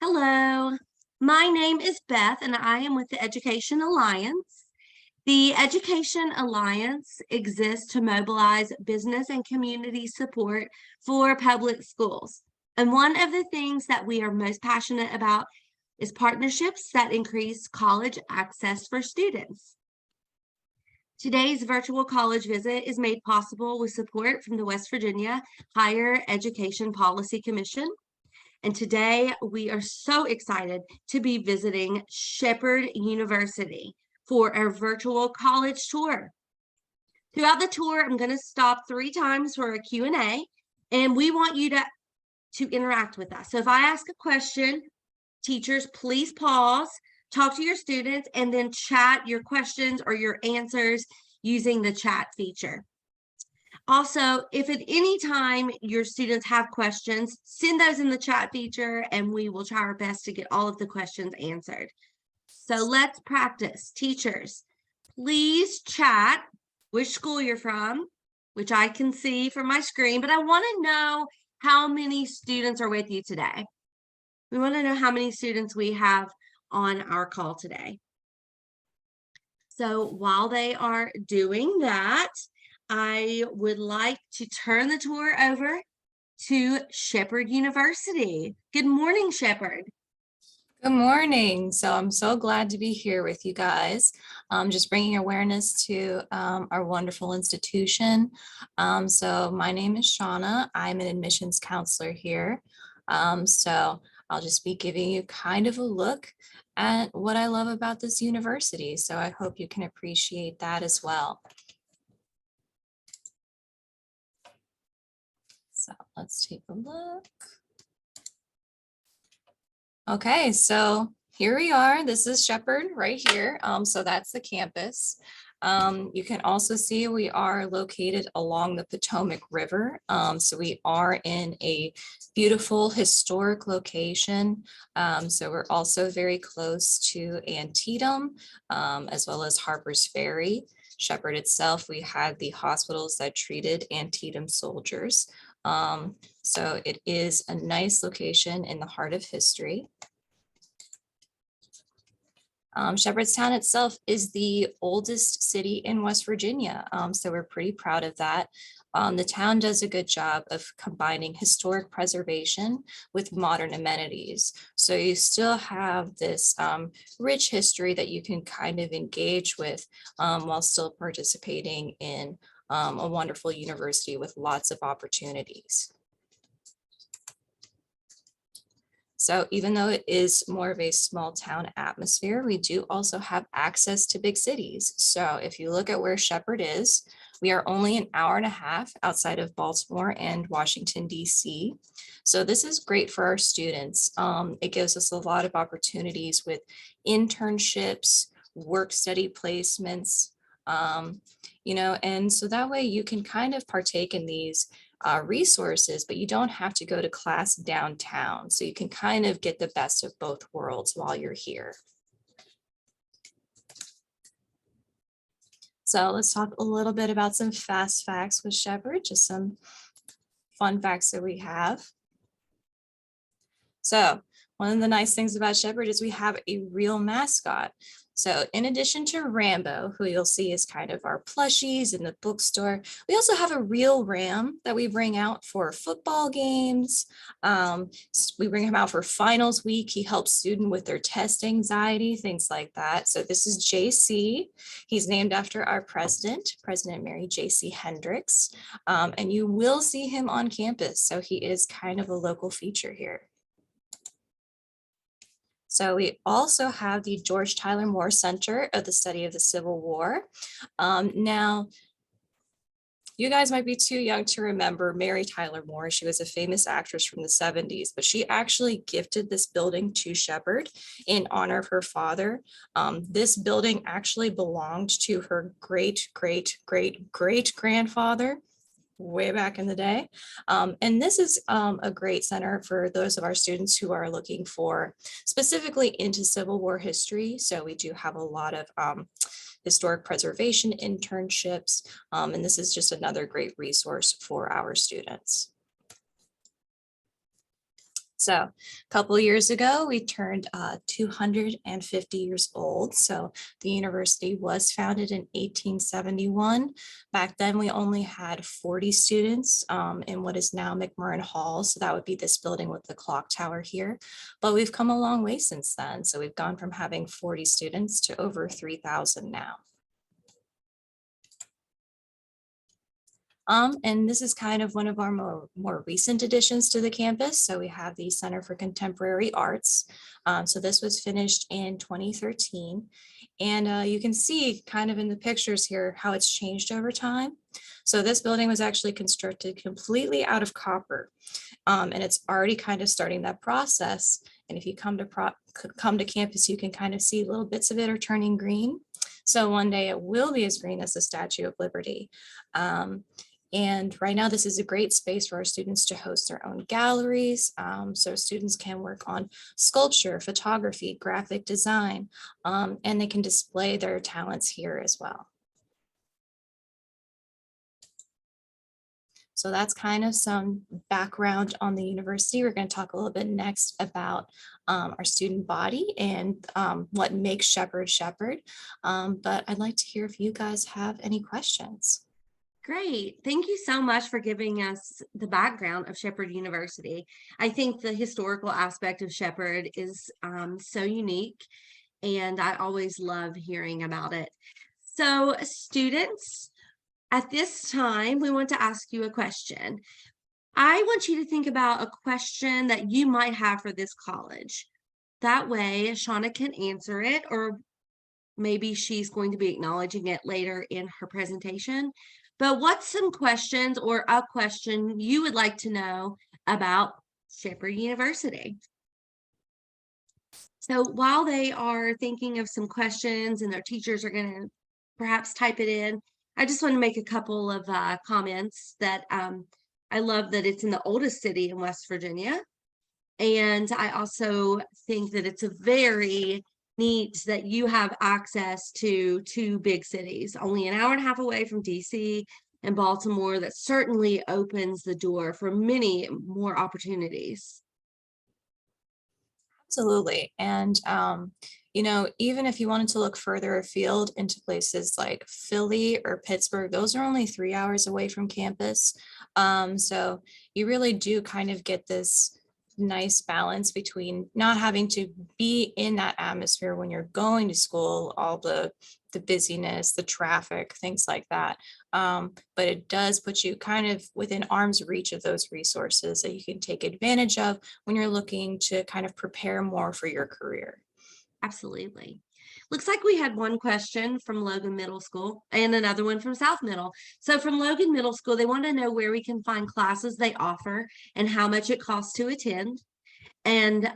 Hello, my name is Beth and I am with the Education Alliance. The Education Alliance exists to mobilize business and community support for public schools. And one of the things that we are most passionate about is partnerships that increase college access for students. Today's virtual college visit is made possible with support from the West Virginia Higher Education Policy Commission. And today we are so excited to be visiting Shepherd University for our virtual college tour. Throughout the tour, I'm going to stop 3 times for a Q&A, and we want you to interact with us. So if I ask a question, teachers, please pause, talk to your students, and then chat your questions or your answers using the chat feature. Also, if at any time your students have questions, send those in the chat feature and we will try our best to get all of the questions answered. So let's practice. Teachers, please chat which school you're from, which I can see from my screen, but I want to know how many students are with you today. We want to know how many students we have on our call today. So while they are doing that, I would like to turn the tour over to Shepherd University. Good morning, Shepherd. Good morning. So I'm so glad to be here with you guys. Just bringing awareness to our wonderful institution. So my name is Shauna. I'm an admissions counselor here. So I'll just be giving you kind of a look at what I love about this university. So I hope you can appreciate that as well. So let's take a look. Okay, so here we are. This is Shepherd right here. So that's the campus. You can also see we are located along the Potomac River. So we are in a beautiful historic location. So we're also very close to Antietam, as well as Harper's Ferry. Shepherd itself, we had the hospitals that treated Antietam soldiers. So it is a nice location in the heart of history. Shepherdstown itself is the oldest city in West Virginia, so we're pretty proud of that. The town does a good job of combining historic preservation with modern amenities. So you still have this rich history that you can kind of engage with while still participating in a wonderful university with lots of opportunities. So even though it is more of a small town atmosphere, we do also have access to big cities. So if you look at where Shepherd is, we are only an hour and a half outside of Baltimore and Washington, D.C. So this is great for our students. It gives us a lot of opportunities with internships, work study placements, and so that way you can kind of partake in these resources, but you don't have to go to class downtown. So you can kind of get the best of both worlds while you're here. So let's talk a little bit about some fast facts with Shepherd, just some fun facts that we have. So one of the nice things about Shepherd is we have a real mascot. So in addition to Rambo, who you'll see is kind of our plushies in the bookstore, we also have a real ram that we bring out for football games. We bring him out for finals week. He helps students with their test anxiety, things like that. So this is JC. He's named after our president, President Mary J.C. Hendricks. And you will see him on campus. So he is kind of a local feature here. So we also have the George Tyler Moore Center of the Study of the Civil War. Now, you guys might be too young to remember Mary Tyler Moore. She was a famous actress from the 70s, but she actually gifted this building to Shepherd in honor of her father. This building actually belonged to her great-great-great-great-grandfather way back in the day. And this is a great center for those of our students who are looking for specifically into Civil War history. So we do have a lot of historic preservation internships, and this is just another great resource for our students. So a couple years ago, we turned 250 years old. So the university was founded in 1871. Back then, we only had 40 students in what is now McMurrin Hall. So that would be this building with the clock tower here. But we've come a long way since then. So we've gone from having 40 students to over 3,000 now. And this is kind of one of our more recent additions to the campus. So we have the Center for Contemporary Arts. So this was finished in 2013. And you can see kind of in the pictures here how it's changed over time. So this building was actually constructed completely out of copper. And it's already kind of starting that process. And if you come to campus, you can kind of see little bits of it are turning green. So one day it will be as green as the Statue of Liberty. And right now, this is a great space for our students to host their own galleries. So students can work on sculpture, photography, graphic design, and they can display their talents here as well. So that's kind of some background on the university. We're going to talk a little bit next about our student body and what makes Shepherd Shepherd. But I'd like to hear if you guys have any questions. Great. Thank you so much for giving us the background of Shepherd University. I think the historical aspect of Shepherd is so unique, and I always love hearing about it. So students, at this time, we want to ask you a question. I want you to think about a question that you might have for this college. That way, Shauna can answer it, or maybe she's going to be acknowledging it later in her presentation. But what's some questions or a question you would like to know about Shepherd University? So while they are thinking of some questions and their teachers are going to perhaps type it in, I just want to make a couple of comments that I love that it's in the oldest city in West Virginia. And I also think that it's a very neat that you have access to two big cities, only an hour and a half away from DC and Baltimore. That certainly opens the door for many more opportunities. Absolutely. And, you know, even if you wanted to look further afield into places like Philly or Pittsburgh, those are only 3 hours away from campus. So you really do kind of get this nice balance between not having to be in that atmosphere when you're going to school, all the busyness, the traffic, things like that. But it does put you kind of within arm's reach of those resources that you can take advantage of when you're looking to kind of prepare more for your career. Absolutely. Looks like we had one question from Logan Middle School and another one from South Middle. So from Logan Middle School, they want to know where we can find classes they offer and how much it costs to attend. And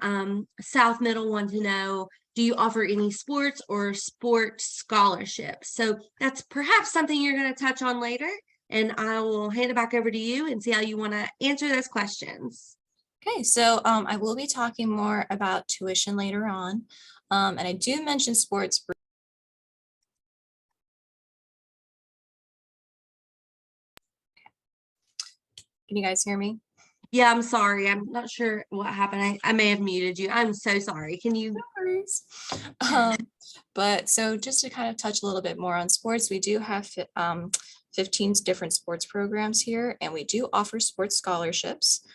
South Middle want to know, do you offer any sports or sport scholarships? So that's perhaps something you're going to touch on later. And I will hand it back over to you and see how you want to answer those questions. Okay, so I will be talking more about tuition later on. And I do mention sports. Can you guys hear me? Yeah, I'm sorry. I'm not sure what happened. I may have muted you. I'm so sorry. Can you? No worries. But so just to kind of touch a little bit more on sports, we do have 15 different sports programs here, and we do offer sports scholarships.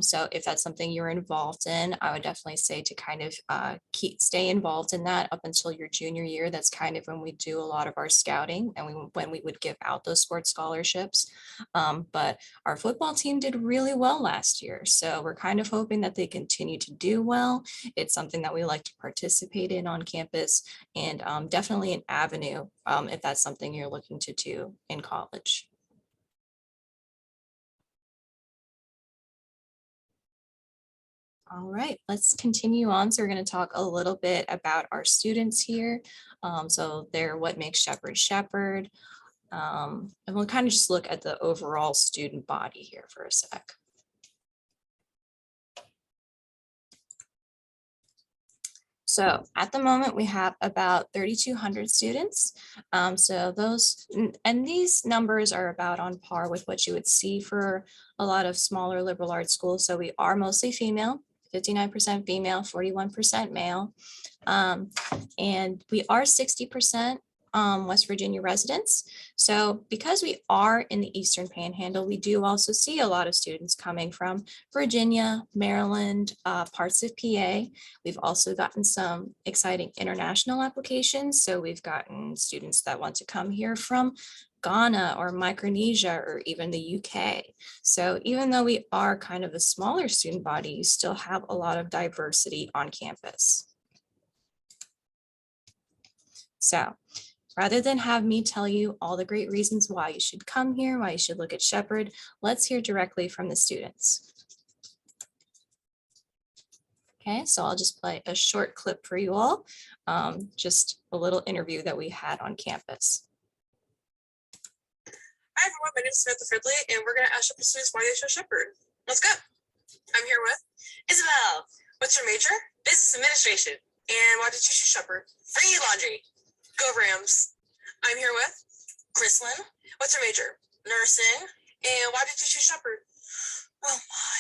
So if that's something you're involved in, I would definitely say to kind of stay involved in that up until your junior year. That's kind of when we do a lot of our scouting and when we would give out those sports scholarships. But our football team did really well last year. So we're kind of hoping that they continue to do well. It's something that we like to participate in on campus, and definitely an avenue if that's something you're looking to do in college. All right, let's continue on. So we're going to talk a little bit about our students here. So they're what makes Shepherd Shepherd. And we'll kind of just look at the overall student body here for a sec. So at the moment, we have about 3,200 students. So these numbers are about on par with what you would see for a lot of smaller liberal arts schools. So we are mostly female. 59% female, 41% male. And we are 60% West Virginia residents. So because we are in the Eastern Panhandle, we do also see a lot of students coming from Virginia, Maryland, parts of PA. We've also gotten some exciting international applications. So we've gotten students that want to come here from Ghana or Micronesia or even the UK. So even though we are kind of a smaller student body, you still have a lot of diversity on campus. So rather than have me tell you all the great reasons why you should come here, why you should look at Shepherd, let's hear directly from the students. Okay, so I'll just play a short clip for you all, just a little interview that we had on campus. Hi everyone, my name is Samantha Fridley, and we're going to ask Shepherd students why they chose Shepherd. Let's go. I'm here with Isabel. What's your major? Business administration. And why did you choose Shepherd? Free laundry. Go Rams. I'm here with Chrislyn. What's your major? Nursing. And why did you choose Shepherd? Oh my.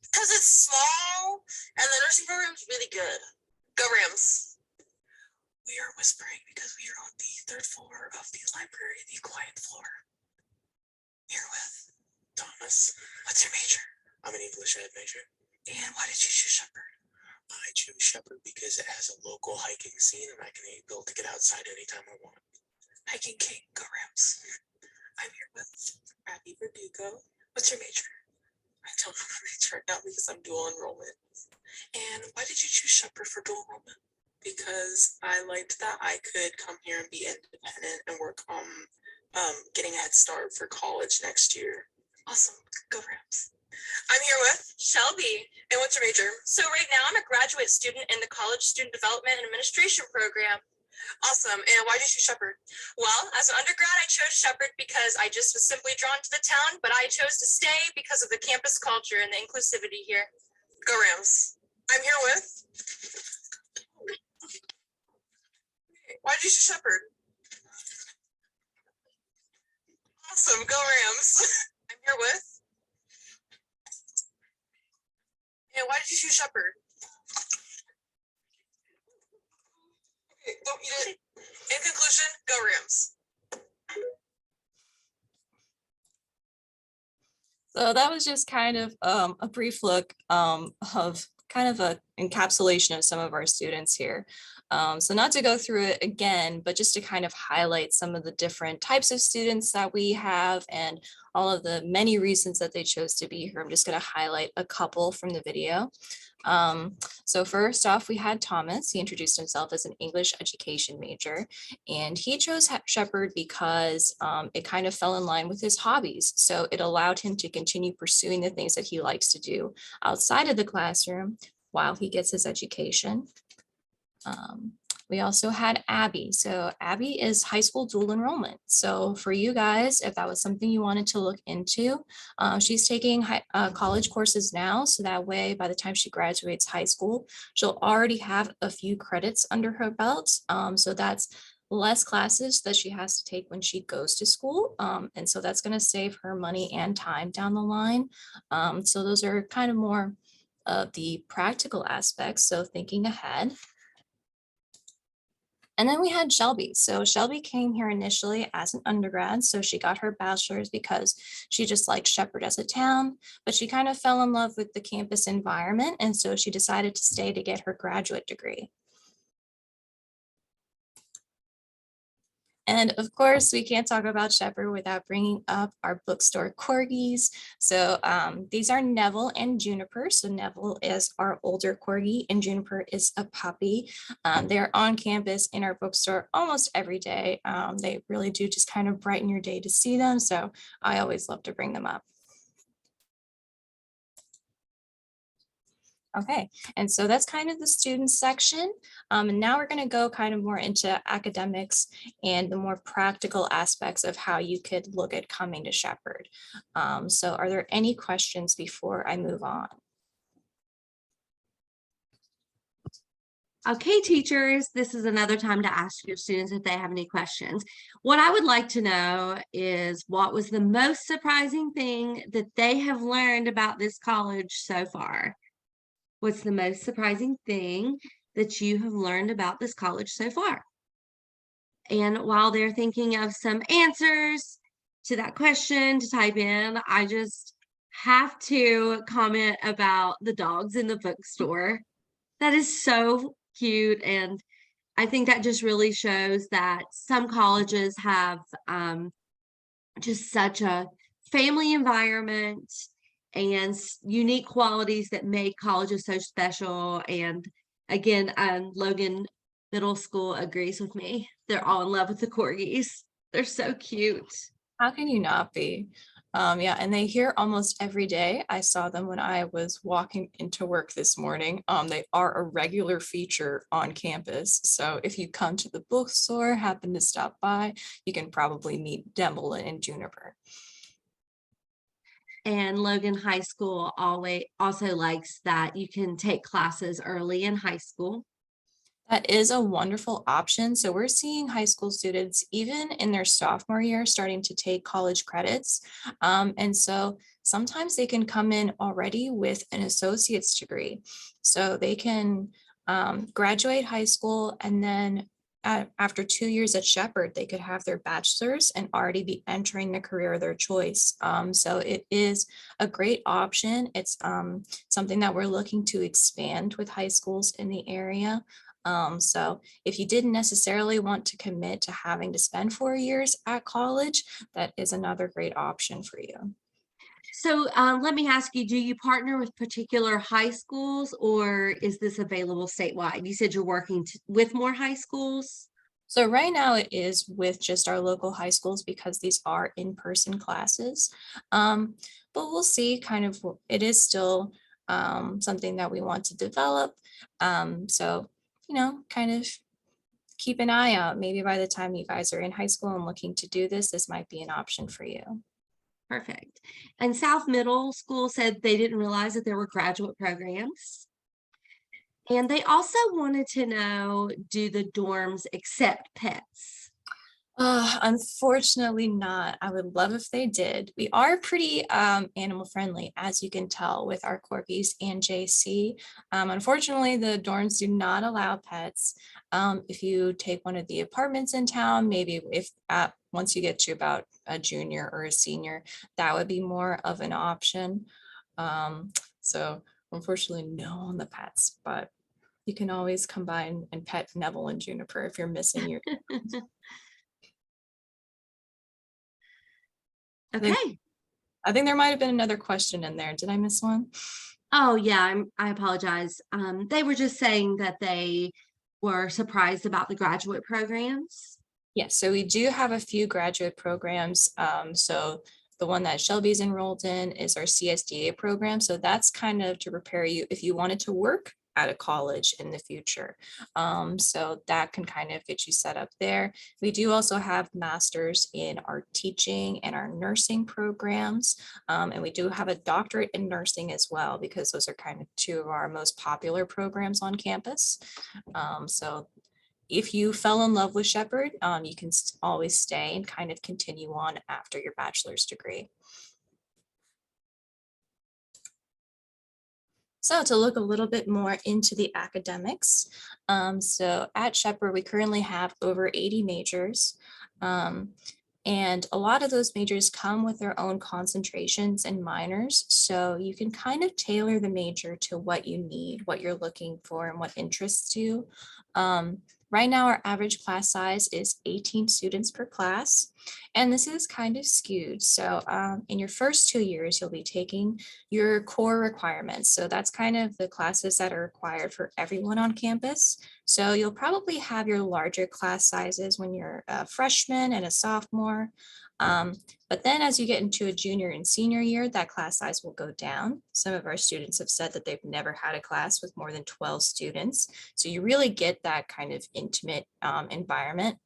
Because it's small and the nursing program is really good. Go Rams. We are whispering because we are on the third floor of the library, the quiet floor. Here with Thomas. What's your major? I'm an English ed major. And why did you choose Shepherd? I chose Shepherd because it has a local hiking scene and I can be able to get outside anytime I want. Hiking King, go Rams. I'm here with Abby Verdugo. What's your major? I don't know my major right now because I'm dual enrollment. And why did you choose Shepherd for dual enrollment? Because I liked that I could come here and be independent and work on getting a head start for college next year. Awesome. Go Rams. I'm here with Shelby. And what's your major? So right now I'm a graduate student in the College Student Development and Administration program. Awesome. And why did you choose Shepherd? Well, as an undergrad, I chose Shepherd because I just was simply drawn to the town, but I chose to stay because of the campus culture and the inclusivity here. Go Rams. I'm here with why did you choose Shepherd? Awesome, go Rams. I'm here with. And why did you choose Shepherd? Okay, don't eat it. In conclusion, go Rams. So that was just kind of a brief look of kind of an encapsulation of some of our students here. So not to go through it again, but just to kind of highlight some of the different types of students that we have and all of the many reasons that they chose to be here. I'm just going to highlight a couple from the video. So first off, we had Thomas. He introduced himself as an English education major, and he chose Shepherd because it kind of fell in line with his hobbies. So it allowed him to continue pursuing the things that he likes to do outside of the classroom while he gets his education. We also had Abby. So Abby is high school dual enrollment. So for you guys, if that was something you wanted to look into, she's taking college courses now. So that way, by the time she graduates high school, she'll already have a few credits under her belt. So that's less classes that she has to take when she goes to school. And so that's going to save her money and time down the line. So those are kind of more of the practical aspects. So thinking ahead. And then we had Shelby. So Shelby came here initially as an undergrad. So she got her bachelor's because she just liked Shepherd as a town, but she kind of fell in love with the campus environment. And so she decided to stay to get her graduate degree. And of course, we can't talk about Shepherd without bringing up our bookstore corgis. So these are Neville and Juniper. So Neville is our older corgi and Juniper is a puppy. They're on campus in our bookstore almost every day. They really do just kind of brighten your day to see them. So I always love to bring them up. Okay, and so that's kind of the student section. And now we're going to go kind of more into academics and the more practical aspects of how you could look at coming to Shepherd. So are there any questions before I move on? Okay, teachers, this is another time to ask your students if they have any questions. What I would like to know is what was the most surprising thing that they have learned about this college so far? What's the most surprising thing that you have learned about this college so far? And while they're thinking of some answers to that question to type in, I just have to comment about the dogs in the bookstore. That is so cute. And I think that just really shows that some colleges have just such a family environment and unique qualities that make colleges so special. And again, Logan Middle School agrees with me. They're all in love with the corgis. They're so cute. How can you not be? Yeah, and they here almost every day. I saw them when I was walking into work this morning. They are a regular feature on campus. So if you come to the bookstore, happen to stop by, you can probably meet Demble and Juniper. And Logan High School always also likes that you can take classes early in high school. That is a wonderful option. So we're seeing high school students, even in their sophomore year, starting to take college credits. And so sometimes they can come in already with an associate's degree. So they can graduate high school, and then after 2 years at Shepherd, they could have their bachelor's and already be entering the career of their choice. So it is a great option. It's something that we're looking to expand with high schools in the area. So if you didn't necessarily want to commit to having to spend 4 years at college, that is another great option for you. So let me ask you, do you partner with particular high schools or is this available statewide? You said you're working with more high schools. So right now it is with just our local high schools because these are in-person classes. But we'll see kind of, it is still something that we want to develop. So, kind of keep an eye out. Maybe by the time you guys are in high school and looking to do this, this might be an option for you. Perfect. And South Middle School said they didn't realize that there were graduate programs. And they also wanted to know, do the dorms accept pets? Unfortunately not. I would love if they did. We are pretty animal friendly, as you can tell with our corgis and JC. Unfortunately, the dorms do not allow pets. If you take one of the apartments in town, maybe if once you get to about a junior or a senior, that would be more of an option. So unfortunately, no on the pets, but you can always come by and pet Neville and Juniper if you're missing your. Okay. I think there might have been another question in there. Did I miss one? Oh yeah, I apologize. They were just saying that they were surprised about the graduate programs. Yes, so we do have a few graduate programs. So the one that Shelby's enrolled in is our CSDA program. So that's kind of to prepare you if you wanted to work at a college in the future. So that can kind of get you set up there. We do also have masters in our teaching and our nursing programs. And we do have a doctorate in nursing as well, because those are kind of two of our most popular programs on campus. So if you fell in love with Shepherd, you can always stay and kind of continue on after your bachelor's degree. So to look a little bit more into the academics, so at Shepherd, we currently have over 80 majors. And a lot of those majors come with their own concentrations and minors. So you can kind of tailor the major to what you need, what you're looking for, and what interests you. Right now, our average class size is 18 students per class, and this is kind of skewed. So in your first 2 years, you'll be taking your core requirements. So that's kind of the classes that are required for everyone on campus. So you'll probably have your larger class sizes when you're a freshman and a sophomore. But then as you get into a junior and senior year, that class size will go down. Some of our students have said that they've never had a class with more than 12 students. So you really get that kind of intimate environment.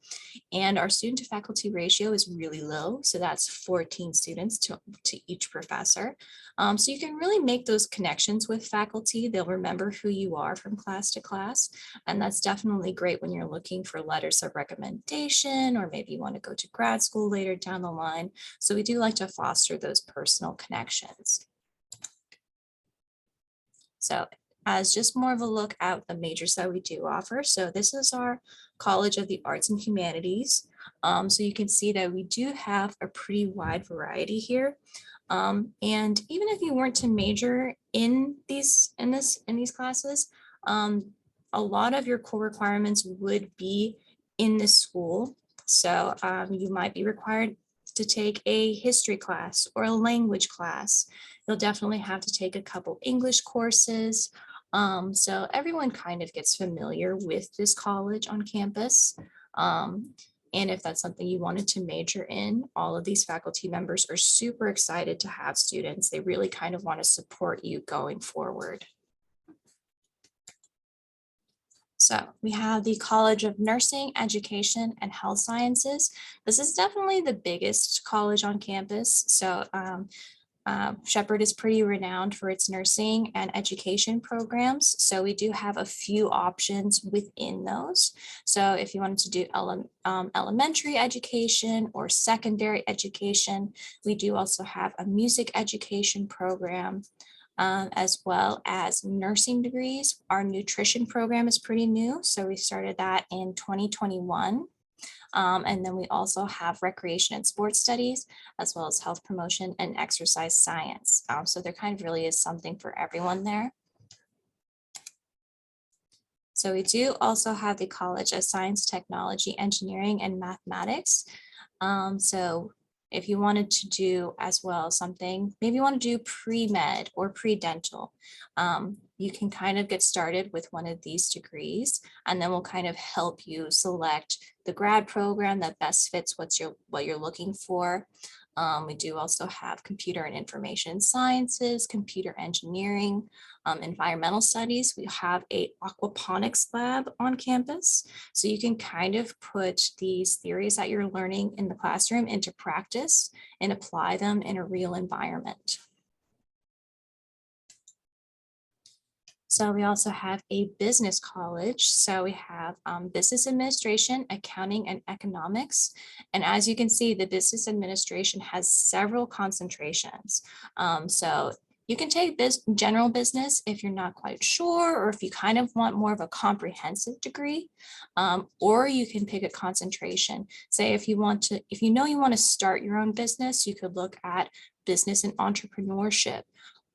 And our student to faculty ratio is really low. So that's 14 students to each professor. So you can really make those connections with faculty. They'll remember who you are from class to class. And that's definitely great when you're looking for letters of recommendation, or maybe you want to go to grad school later down the line. So we do like to foster those personal connections. So as just more of a look at the majors that we do offer. So this is our College of the Arts and Humanities. So you can see that we do have a pretty wide variety here. And even if you weren't to major in these classes, a lot of your core requirements would be in this school. So you might be required to take a history class or a language class. You'll definitely have to take a couple English courses. So everyone kind of gets familiar with this college on campus. And if that's something you wanted to major in, all of these faculty members are super excited to have students. They really kind of want to support you going forward. So we have the College of Nursing, Education, and Health Sciences. This is definitely the biggest college on campus. So Shepherd is pretty renowned for its nursing and education programs. So we do have a few options within those. So if you wanted to do elementary education or secondary education, we do also have a music education program, as well as nursing degrees. Our nutrition program is pretty new. So we started that in 2021. And then we also have recreation and sports studies, as well as health promotion and exercise science. So there kind of really is something for everyone there. So we do also have the College of Science, Technology, Engineering, and Mathematics. So if you wanted to do as well something, maybe you want to do pre-med or pre-dental, you can kind of get started with one of these degrees, and then we'll kind of help you select the grad program that best fits what you're looking for. We do also have computer and information sciences, computer engineering, environmental studies. We have a aquaponics lab on campus. So you can kind of put these theories that you're learning in the classroom into practice and apply them in a real environment. So we also have a business college. So we have business administration, accounting, and economics. And as you can see, the business administration has several concentrations. So you can take general business if you're not quite sure, or if you kind of want more of a comprehensive degree, or you can pick a concentration. Say if you want to start your own business, you could look at business and entrepreneurship.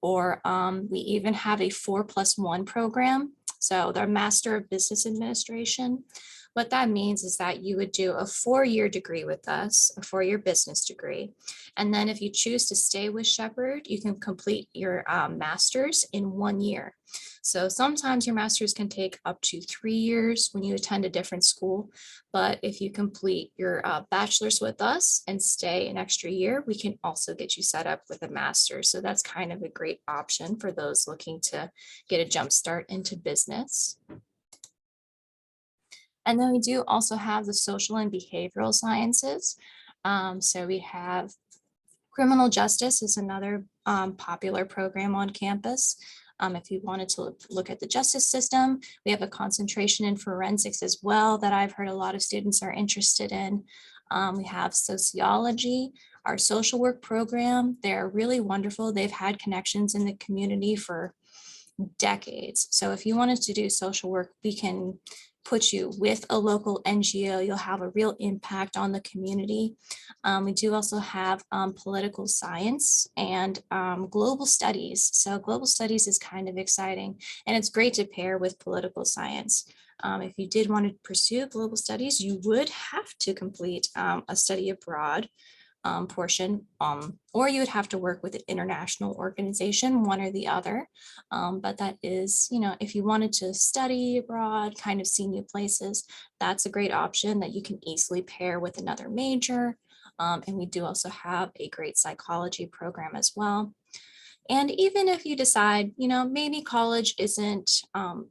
Or we even have a 4+1 program. So the Master of Business Administration. What that means is that you would do a 4-year degree with us, a 4-year business degree. And then if you choose to stay with Shepherd, you can complete your master's in 1 year. So sometimes your master's can take up to 3 years when you attend a different school. But if you complete your bachelor's with us and stay an extra year, we can also get you set up with a master's. So that's kind of a great option for those looking to get a jump start into business. And then we do also have the social and behavioral sciences. So we have criminal justice is another popular program on campus. If you wanted to look at the justice system, we have a concentration in forensics as well that I've heard a lot of students are interested in. We have sociology, our social work program. They're really wonderful. They've had connections in the community for decades. So if you wanted to do social work, we can put you with a local NGO. You'll have a real impact on the community. We do also have political science and global studies. So global studies is kind of exciting, and it's great to pair with political science. If you did want to pursue global studies, you would have to complete a study abroad portion, or you would have to work with an international organization, one or the other. But that is, if you wanted to study abroad, kind of see new places, that's a great option that you can easily pair with another major. And we do also have a great psychology program as well. And even if you decide, maybe college isn't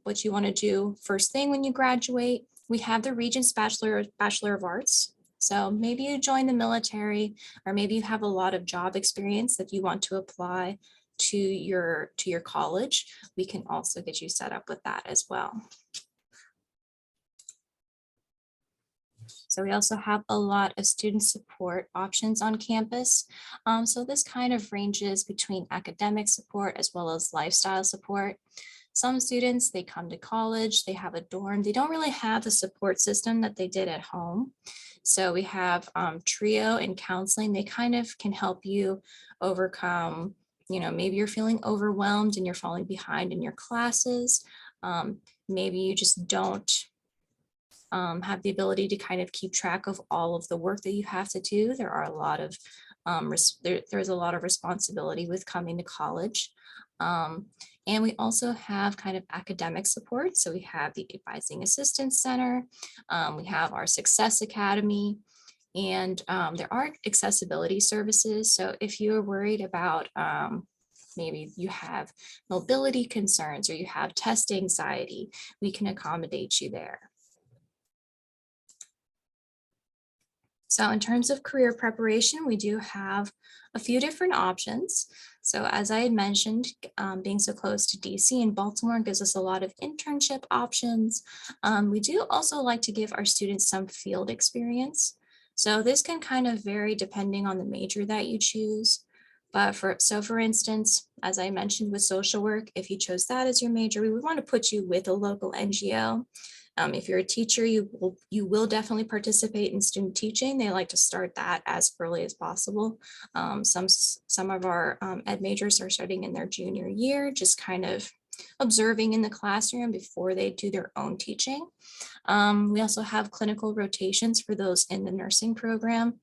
what you want to do first thing when you graduate, we have the Regents Bachelor of Arts. So maybe you join the military, or maybe you have a lot of job experience that you want to apply to your college. We can also get you set up with that as well. So we also have a lot of student support options on campus. So this kind of ranges between academic support as well as lifestyle support. Some students, they come to college, they have a dorm, they don't really have the support system that they did at home. So we have TRIO and counseling. They kind of can help you overcome, maybe you're feeling overwhelmed and you're falling behind in your classes. Maybe you just don't have the ability to kind of keep track of all of the work that you have to do. There are a lot of, there's a lot of responsibility with coming to college. And we also have kind of academic support. So we have the Advising Assistance Center, we have our Success Academy, and there are accessibility services. So if you're worried about maybe you have mobility concerns or you have test anxiety, we can accommodate you there. So in terms of career preparation, we do have a few different options. So as I had mentioned, being so close to DC and Baltimore gives us a lot of internship options. We do also like to give our students some field experience. So this can kind of vary depending on the major that you choose. But for instance, as I mentioned with social work, if you chose that as your major, we would want to put you with a local NGO. If you're a teacher, you will definitely participate in student teaching. They like to start that as early as possible. Some of our ed majors are starting in their junior year, just kind of observing in the classroom before they do their own teaching. We also have clinical rotations for those in the nursing program.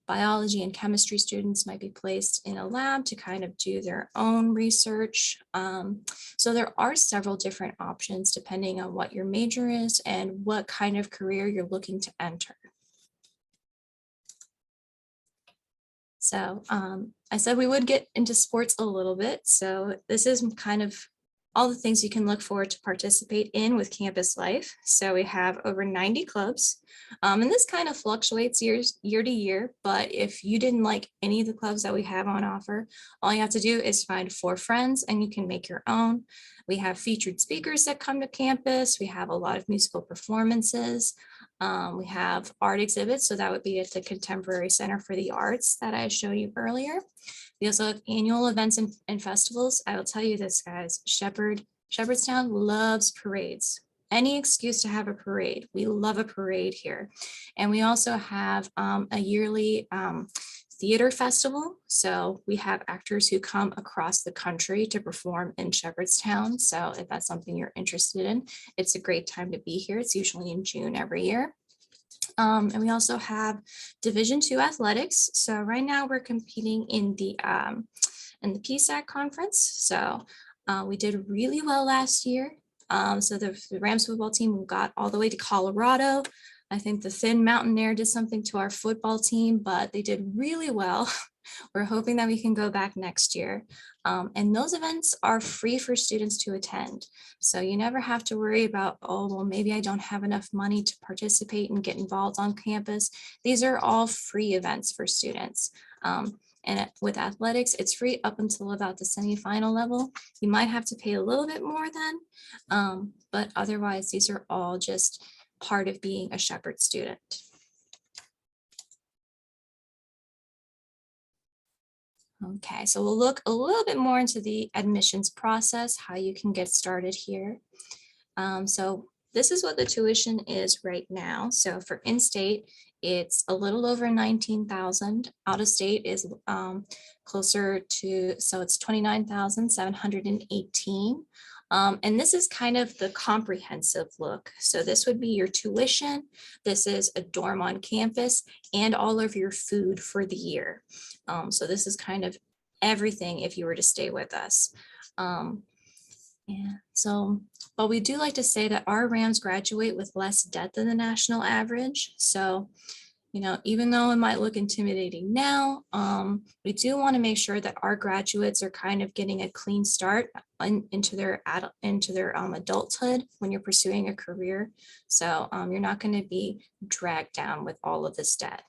Biology and chemistry students might be placed in a lab to kind of do their own research. So there are several different options depending on what your major is and what kind of career you're looking to enter. So I said we would get into sports a little bit. So this is kind of all the things you can look forward to participate in with campus life. So we have over 90 clubs, and this kind of fluctuates year to year, but if you didn't like any of the clubs that we have on offer, all you have to do is find 4 friends and you can make your own. We have featured speakers that come to campus. We have a lot of musical performances. We have art exhibits, so that would be at the Contemporary Center for the Arts that I showed you earlier. We also have annual events and festivals. I will tell you this, guys, Shepherdstown loves parades. Any excuse to have a parade. We love a parade here. And we also have a yearly theater festival. So we have actors who come across the country to perform in Shepherdstown. So if that's something you're interested in, it's a great time to be here. It's usually in June every year. And we also have Division II athletics. So right now we're competing in the PSAC conference. So we did really well last year. So the Rams football team got all the way to Colorado. I think the Thin Mountaineer did something to our football team, but they did really well. We're hoping that we can go back next year. And those events are free for students to attend. So you never have to worry about, oh, well, maybe I don't have enough money to participate and get involved on campus. These are all free events for students. And with athletics, it's free up until about the semifinal level. You might have to pay a little bit more then, but otherwise, these are all just part of being a Shepherd student. Okay, so we'll look a little bit more into the admissions process, how you can get started here. So this is what the tuition is right now. So for in-state, it's a little over 19,000. Out of state is closer to, so it's 29,718. And this is kind of the comprehensive look. So this would be your tuition. This is a dorm on campus and all of your food for the year. So this is kind of everything if you were to stay with us. But we do like to say that our Rams graduate with less debt than the national average. So, even though it might look intimidating now, we do want to make sure that our graduates are kind of getting a clean start into their adulthood when you're pursuing a career. So you're not going to be dragged down with all of this debt.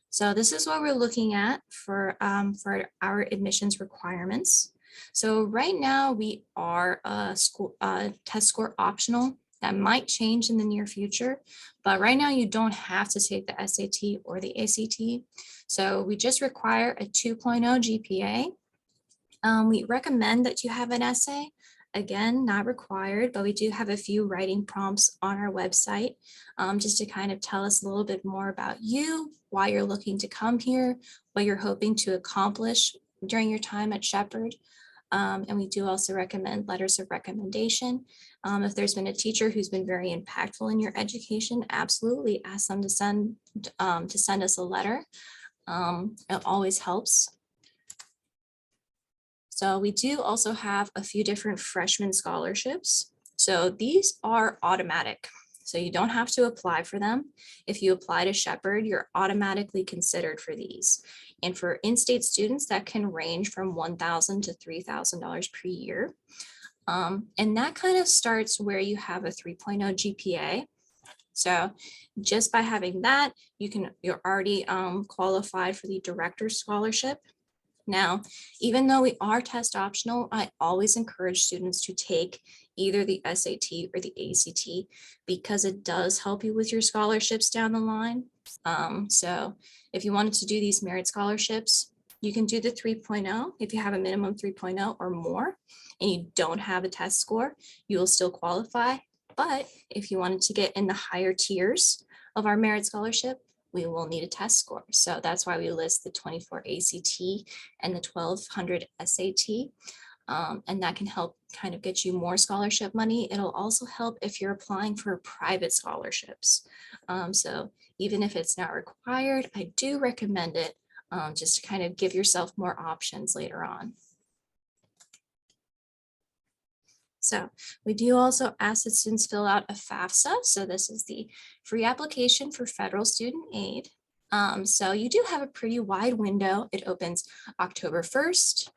So this is what we're looking at for our admissions requirements. So right now we are test score optional. That might change in the near future, but right now you don't have to take the SAT or the ACT. So we just require a 2.0 GPA. We recommend that you have an essay. Again, not required, but we do have a few writing prompts on our website just to kind of tell us a little bit more about you, why you're looking to come here, what you're hoping to accomplish during your time at Shepherd. And we do also recommend letters of recommendation. If there's been a teacher who's been very impactful in your education, absolutely ask them to send us a letter. It always helps. So we do also have a few different freshman scholarships. So these are automatic. So you don't have to apply for them. If you apply to Shepherd, you're automatically considered for these. And for in-state students, that can range from $1,000 to $3,000 per year. And that kind of starts where you have a 3.0 GPA. So just by having that, you're already qualified for the Director's Scholarship. Now, even though we are test optional, I always encourage students to take either the SAT or the ACT because it does help you with your scholarships down the line. So if you wanted to do these merit scholarships, you can do the 3.0 if you have a minimum 3.0 or more and you don't have a test score, you will still qualify. But if you wanted to get in the higher tiers of our merit scholarship, we will need a test score. So that's why we list the 24 ACT and the 1200 SAT. And that can help kind of get you more scholarship money. It'll also help if you're applying for private scholarships. So even if it's not required, I do recommend it just to kind of give yourself more options later on. So we do also ask that students fill out a FAFSA. So this is the free application for federal student aid. So you do have a pretty wide window. It opens October 1st.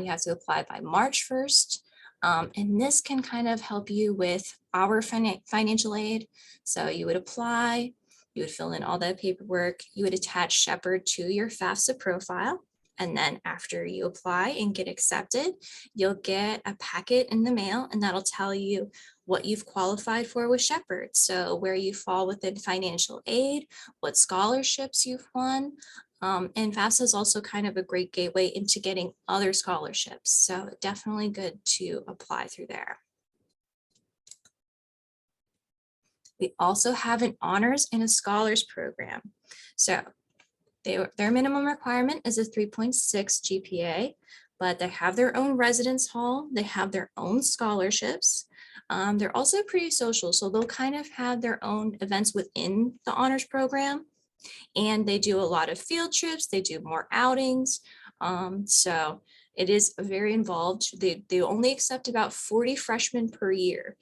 You have to apply by March 1st. And this can kind of help you with our financial aid. So you would apply, you would fill in all that paperwork, you would attach Shepherd to your FAFSA profile. And then after you apply and get accepted, you'll get a packet in the mail and that'll tell you what you've qualified for with Shepherd. So where you fall within financial aid, what scholarships you've won. And FAFSA is also kind of a great gateway into getting other scholarships. So definitely good to apply through there. We also have an honors and a scholars program. So their minimum requirement is a 3.6 GPA, but they have their own residence hall. They have their own scholarships. They're also pretty social, so they'll kind of have their own events within the honors program. And they do a lot of field trips. They do more outings. So it is very involved. They only accept about 40 freshmen per year.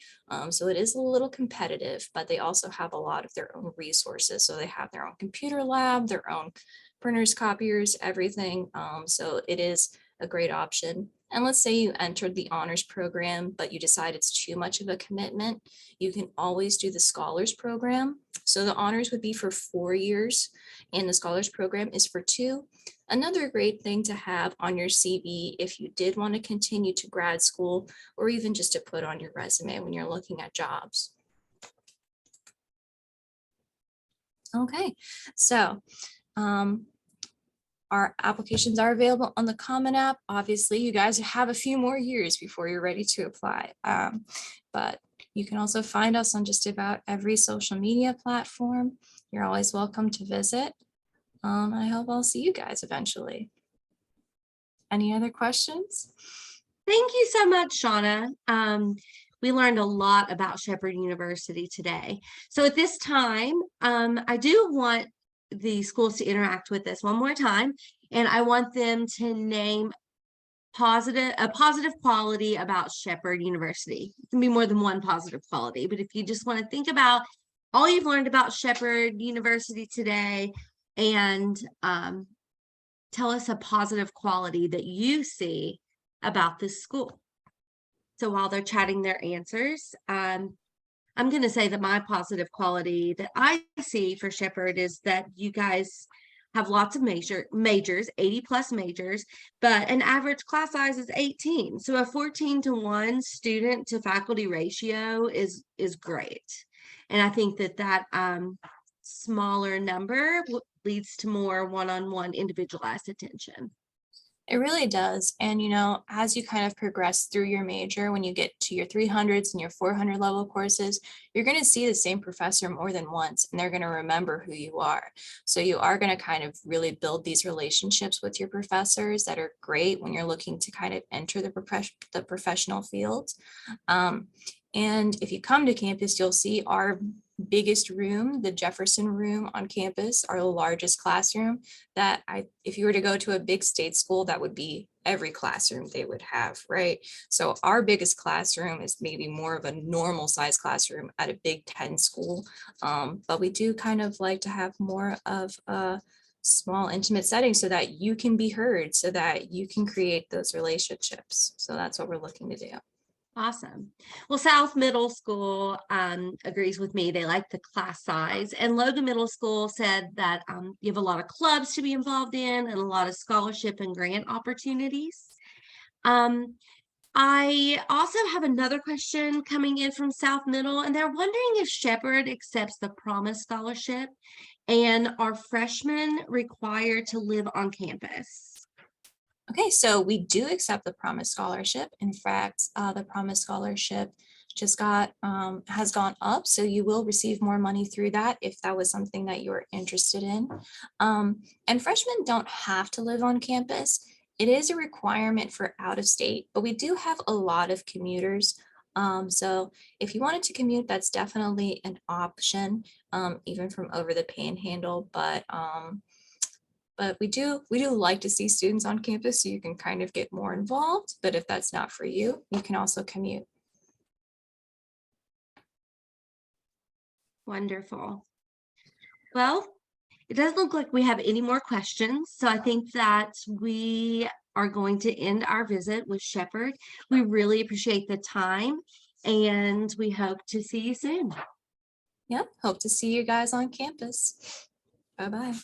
So it is a little competitive, but they also have a lot of their own resources. So they have their own computer lab, their own printers, copiers, everything. So it is a great option. And let's say you entered the honors program, but you decide it's too much of a commitment, you can always do the scholars program. So the honors would be for 4 years and the scholars program is for 2. Another great thing to have on your CV if you did want to continue to grad school or even just to put on your resume when you're looking at jobs. Okay, so our applications are available on the Common App. Obviously, you guys have a few more years before you're ready to apply. But you can also find us on just about every social media platform. You're always welcome to visit. I hope I'll see you guys eventually. Any other questions? Thank you so much, Shauna. We learned a lot about Shepherd University today. So at this time, I do want the schools to interact with us one more time, and I want them to name a positive quality about Shepherd University. It can be more than one positive quality, but if you just want to think about all you've learned about Shepherd University today and tell us a positive quality that you see about this school. So while they're chatting their answers, I'm going to say that my positive quality that I see for Shepherd is that you guys have lots of majors, 80+ majors, but an average class size is 18. So a 14-to-1 student to faculty ratio is great. And I think that smaller number leads to more one-on-one individualized attention. It really does. And, you know, as you kind of progress through your major, when you get to your 300s and your 400 level courses, you're going to see the same professor more than once, and they're going to remember who you are. So you are going to kind of really build these relationships with your professors that are great when you're looking to kind of enter the professional field. And if you come to campus, you'll see our biggest room, the Jefferson room on campus, our largest classroom that if you were to go to a big state school, that would be every classroom they would have, right? So our biggest classroom is maybe more of a normal size classroom at a Big Ten school. But we do kind of like to have more of a small intimate setting so that you can be heard, so that you can create those relationships. So that's what we're looking to do. Awesome. Well, South Middle School agrees with me. They like the class size. And Logan Middle School said that you have a lot of clubs to be involved in and a lot of scholarship and grant opportunities. I also have another question coming in from South Middle, and they're wondering if Shepherd accepts the Promise Scholarship and are freshmen required to live on campus? Okay, so we do accept the Promise Scholarship. In fact, the Promise Scholarship just has gone up, so you will receive more money through that if that was something that you were interested in. And freshmen don't have to live on campus. It is a requirement for out of state, but we do have a lot of commuters. So if you wanted to commute, that's definitely an option, even from over the Panhandle. But we do like to see students on campus so you can kind of get more involved. But if that's not for you, you can also commute. Wonderful. Well, it doesn't look like we have any more questions. So I think that we are going to end our visit with Shepherd. We really appreciate the time and we hope to see you soon. Yep, hope to see you guys on campus. Bye-bye.